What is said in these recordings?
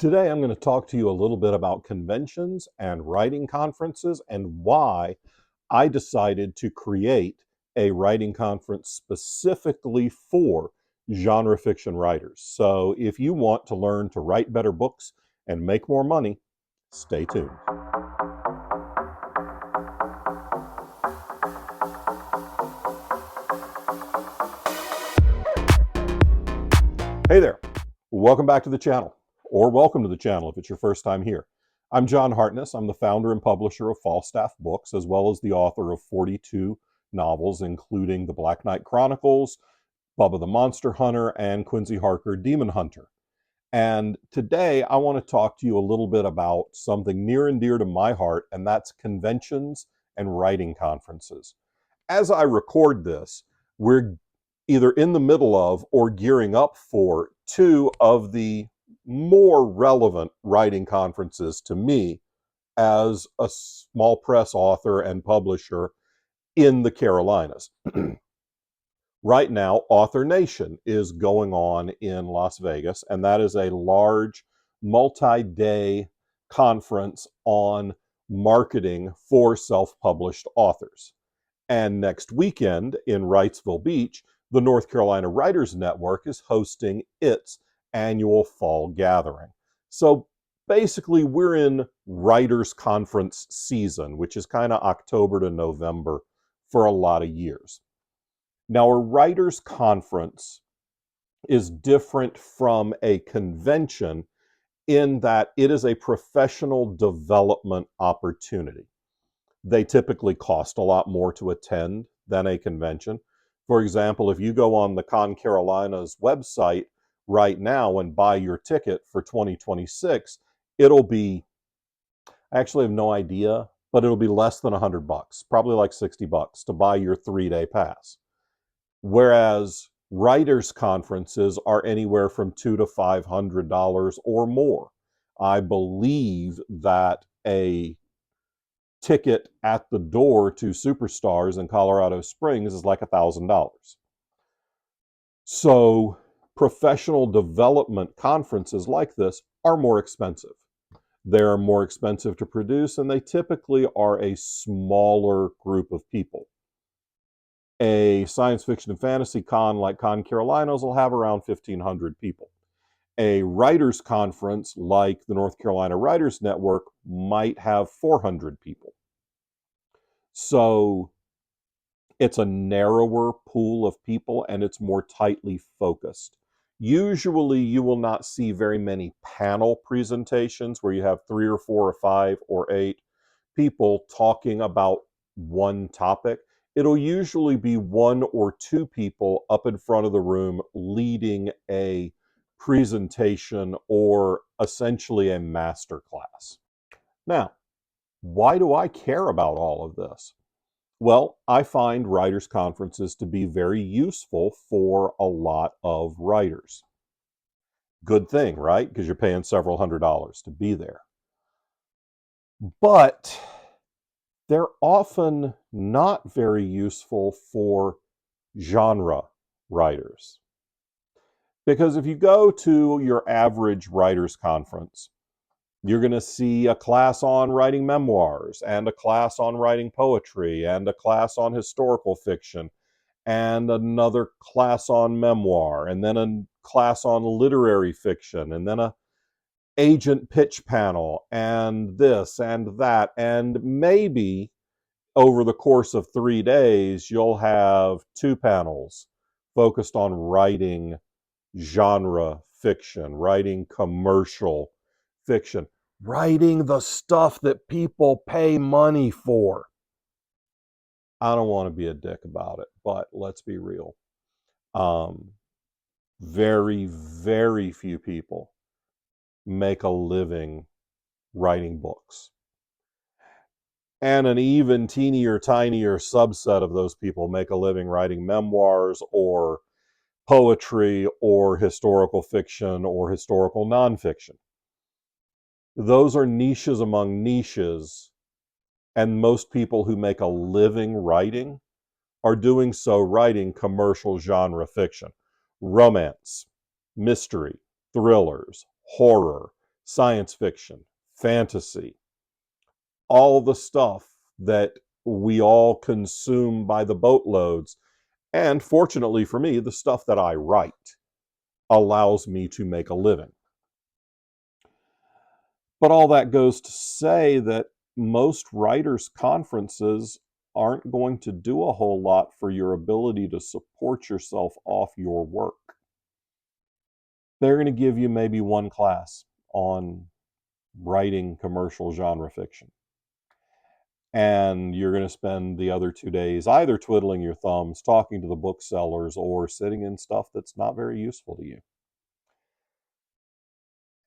Today, I'm going to talk to you a little bit about conventions and writing conferences and why I decided to create a writing conference specifically for genre fiction writers. So if you want to learn to write better books and make more money, stay tuned. Hey there, welcome back to the channel, or welcome to the channel if it's your first time here. I'm John Hartness. I'm the founder and publisher of Falstaff Books, as well as the author of 42 novels, including The Black Knight Chronicles, Bubba the Monster Hunter, and Quincy Harker, Demon Hunter. And today I want to talk to you a little bit about something near and dear to my heart, and that's conventions and writing conferences. As I record this, we're either in the middle of or gearing up for two of the more relevant writing conferences to me as a small press author and publisher in the Carolinas. Right now, Author Nation is going on in Las Vegas, and that is a large multi-day conference on marketing for self-published authors. And next weekend in Wrightsville Beach, the North Carolina Writers Network is hosting its annual fall gathering. So basically, we're in Writers Conference season, which is kind of October to November for a lot of years. Now, a Writers Conference is different from a convention in that it is a professional development opportunity. They typically cost a lot more to attend than a convention. For example, if you go on the Con Carolina's website right now and buy your ticket for 2026, it'll be, I actually have no idea, but it'll be less than $100, probably like $60 to buy your 3-day pass. Whereas writers' conferences are anywhere from $200 to $500 or more. I believe that a ticket at the door to Superstars in Colorado Springs is like $1,000. So professional development conferences like this are more expensive. They're more expensive to produce, and they typically are a smaller group of people. A science fiction and fantasy con like Con Carolinas will have around 1,500 people. A writers conference like the North Carolina Writers Network might have 400 people. So it's a narrower pool of people and it's more tightly focused. Usually you will not see very many panel presentations where you have 3 or 4 or 5 or 8 people talking about one topic. It'll usually be 1 or 2 people up in front of the room leading a presentation or essentially a master class. Now, why do I care about all of this? Well, I find writers' conferences to be very useful for a lot of writers. Good thing, right? Because you're paying several $100s to be there. But they're often not very useful for genre writers. Because if you go to your average writers' conference, you're going to see a class on writing memoirs, and a class on writing poetry, and a class on historical fiction, and another class on memoir, and then a class on literary fiction, and then a agent pitch panel, and this and that. And maybe over the course of 3 days, you'll have 2 panels focused on writing genre fiction, writing commercial fiction, writing the stuff that people pay money for. I don't want to be a dick about it, but let's be real. Very, very few people make a living writing books. And an even teenier, tinier subset of those people make a living writing memoirs or poetry or historical fiction or historical nonfiction. Those are niches among niches, and most people who make a living writing are doing so writing commercial genre fiction, romance, mystery, thrillers, horror, science fiction, fantasy, all the stuff that we all consume by the boatloads. And fortunately for me, the stuff that I write allows me to make a living. But all that goes to say that most writers' conferences aren't going to do a whole lot for your ability to support yourself off your work. They're going to give you maybe one class on writing commercial genre fiction. And you're going to spend the other 2 days either twiddling your thumbs, talking to the booksellers, or sitting in stuff that's not very useful to you.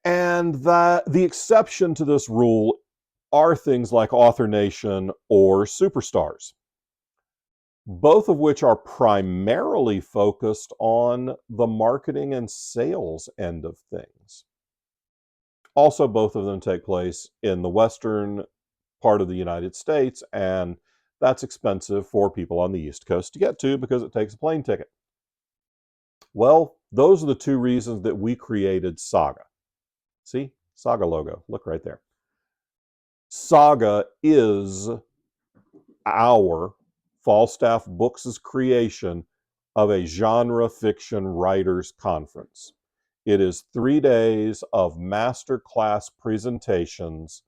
And the exception to this rule are things like Author Nation or Superstars, both of which are primarily focused on the marketing and sales end of things. Also, both of them take place in the western part of the United States, and that's expensive for people on the East Coast to get to because it takes a plane ticket. Well, those are the two reasons that we created Saga. See? Saga logo. Look right there. Saga is our Falstaff Books' creation of a genre fiction writers conference. It is 3 days of masterclass presentations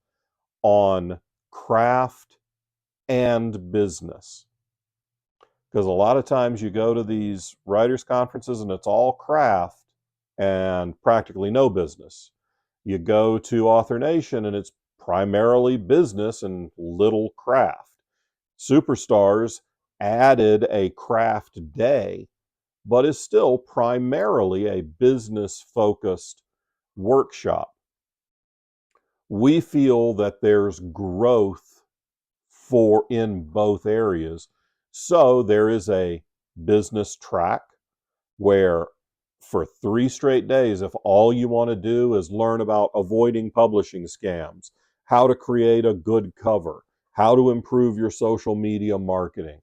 on craft and business. Because a lot of times you go to these writers' conferences and it's all craft and practically no business. You go to Author Nation and it's primarily business and little craft. Superstars added a craft day, but is still primarily a business-focused workshop. We feel that there's growth in both areas. So there is a business track where for 3 straight days, if all you want to do is learn about avoiding publishing scams, how to create a good cover, how to improve your social media marketing,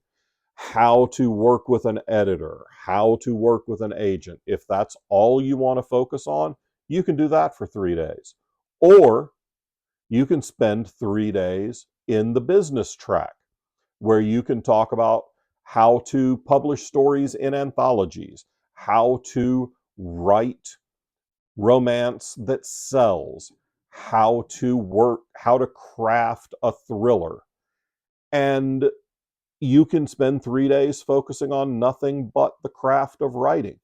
how to work with an editor, how to work with an agent, if that's all you want to focus on, you can do that for 3 days. Or you can spend 3 days in the business track where you can talk about how to publish stories in anthologies, how to write romance that sells, how to craft a thriller. And you can spend 3 days focusing on nothing but the craft of writing.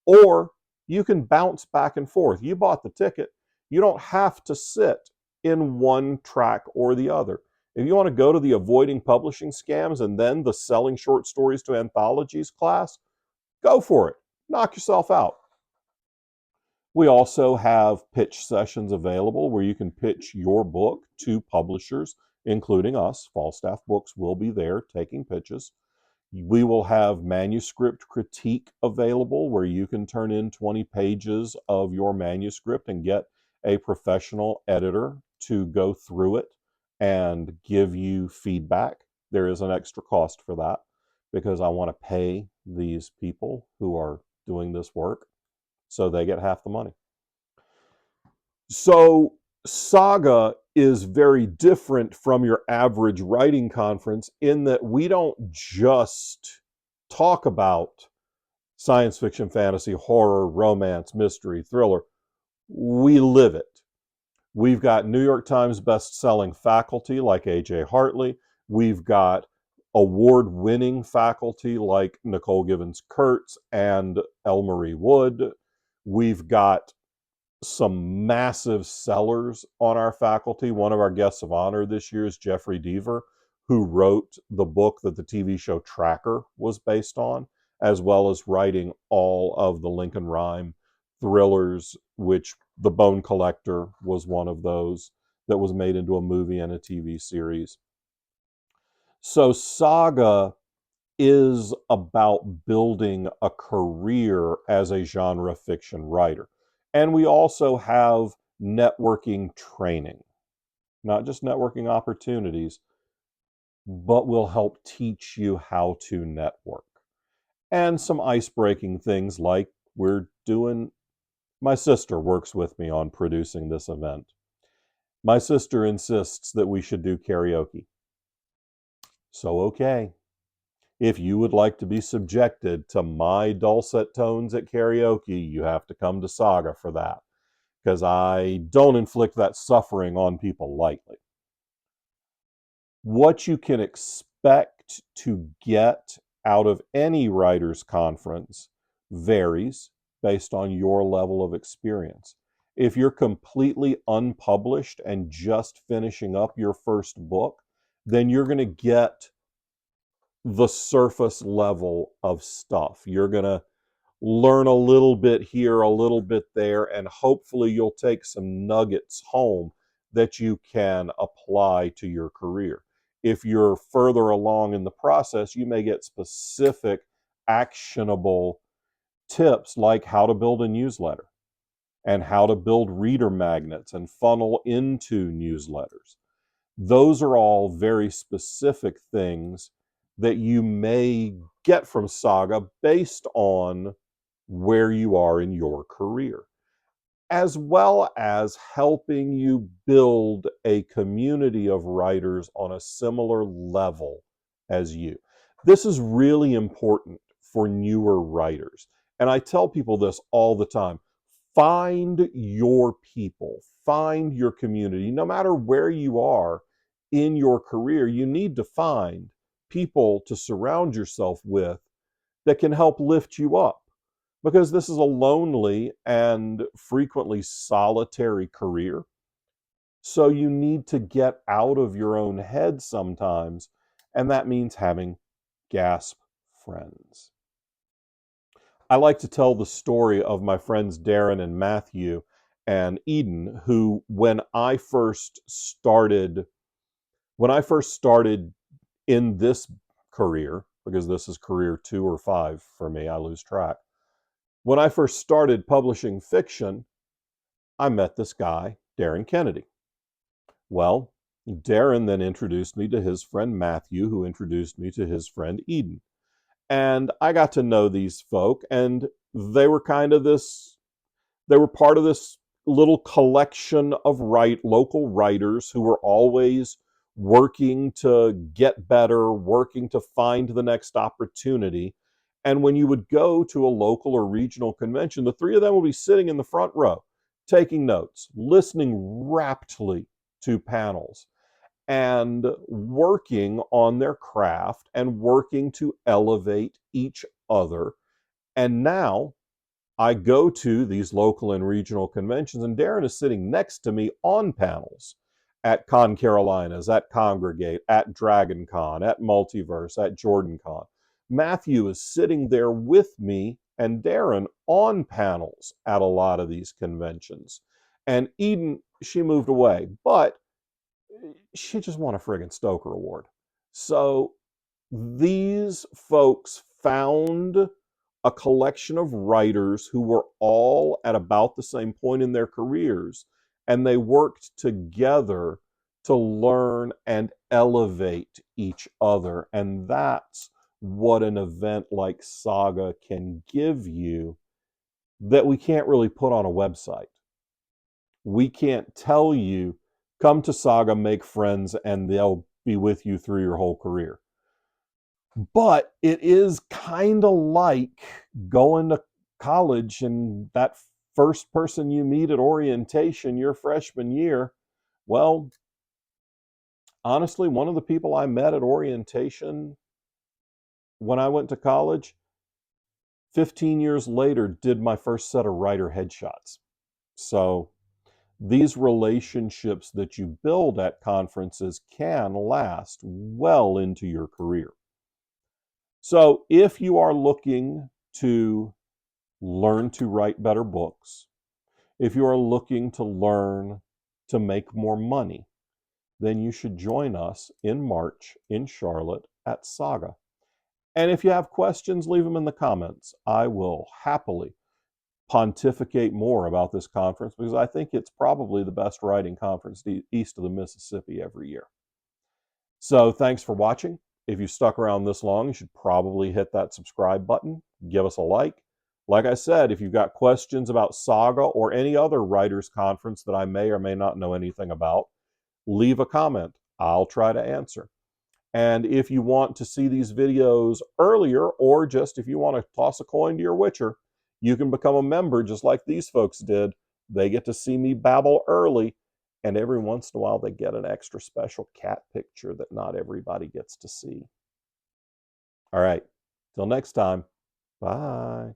Or you can bounce back and forth. You bought the ticket. You don't have to sit in one track or the other. If you want to go to the avoiding publishing scams and then the selling short stories to anthologies class, go for it. Knock yourself out. We also have pitch sessions available where you can pitch your book to publishers, including us. Falstaff Books will be there taking pitches. We will have manuscript critique available where you can turn in 20 pages of your manuscript and get a professional editor to go through it and give you feedback. There is an extra cost for that because I want to pay these people who are doing this work so they get half the money. So Saga is very different from your average writing conference in that we don't just talk about science fiction, fantasy, horror, romance, mystery, thriller. We live it. We've got New York Times best-selling faculty like A.J. Hartley. We've got award-winning faculty like Nicole Givens-Kurtz and L. Marie Wood. We've got some massive sellers on our faculty. One of our guests of honor this year is Jeffery Deaver, who wrote the book that the TV show Tracker was based on, as well as writing all of the Lincoln Rhyme thrillers, which The Bone Collector was one of those that was made into a movie and a TV series. So Saga is about building a career as a genre fiction writer. And we also have networking training, not just networking opportunities, but we'll help teach you how to network. And some ice-breaking things like my sister works with me on producing this event. My sister insists that we should do karaoke. So, okay. If you would like to be subjected to my dulcet tones at karaoke, you have to come to Saga for that, because I don't inflict that suffering on people lightly. What you can expect to get out of any writers' conference varies based on your level of experience. If you're completely unpublished and just finishing up your first book, then you're going to get the surface level of stuff. You're going to learn a little bit here, a little bit there, and hopefully you'll take some nuggets home that you can apply to your career. If you're further along in the process, you may get specific, actionable tips like how to build a newsletter and how to build reader magnets and funnel into newsletters. Those are all very specific things that you may get from Saga based on where you are in your career, as well as helping you build a community of writers on a similar level as you. This is really important for newer writers. And I tell people this all the time. Find your people, find your community. No matter where you are in your career, you need to find people to surround yourself with that can help lift you up, because this is a lonely and frequently solitary career. So you need to get out of your own head sometimes, and that means having gasp friends. I like to tell the story of my friends Darren and Matthew and Eden, who when I first started in this career, because this is career 2 or 5 for me, I lose track. When I first started publishing fiction, I met this guy, Darren Kennedy. Well, Darren then introduced me to his friend Matthew, who introduced me to his friend Eden. And I got to know these folk, and they were part of this little collection of local writers who were always working to get better, working to find the next opportunity. And when you would go to a local or regional convention, the three of them would be sitting in the front row, taking notes, listening raptly to panels, and working on their craft and working to elevate each other. And now I go to these local and regional conventions, and Darren is sitting next to me on panels at Con Carolinas, at Congregate, at Dragon Con, at Multiverse, at Jordan Con. Matthew is sitting there with me and Darren on panels at a lot of these conventions. And Eden, she moved away, but she just won a friggin' Stoker Award. So these folks found a collection of writers who were all at about the same point in their careers, and they worked together to learn and elevate each other. And that's what an event like Saga can give you that we can't really put on a website. We can't tell you, come to Saga, make friends, and they'll be with you through your whole career. But it is kind of like going to college and that first person you meet at orientation your freshman year. Well, honestly, one of the people I met at orientation when I went to college, 15 years later, did my first set of writer headshots. So these relationships that you build at conferences can last well into your career. So if you are looking to learn to write better books, if you are looking to learn to make more money, then you should join us in March in Charlotte at Saga. And if you have questions, leave them in the comments. I will happily pontificate more about this conference, because I think it's probably the best writing conference east of the Mississippi every year. So thanks for watching. If you stuck around this long, you should probably hit that subscribe button, give us a like. Like I said, if you've got questions about Saga or any other writers conference that I may or may not know anything about, leave a comment. I'll try to answer. And if you want to see these videos earlier, or just if you want to toss a coin to your Witcher, you can become a member just like these folks did. They get to see me babble early, and every once in a while they get an extra special cat picture that not everybody gets to see. All right, till next time, bye.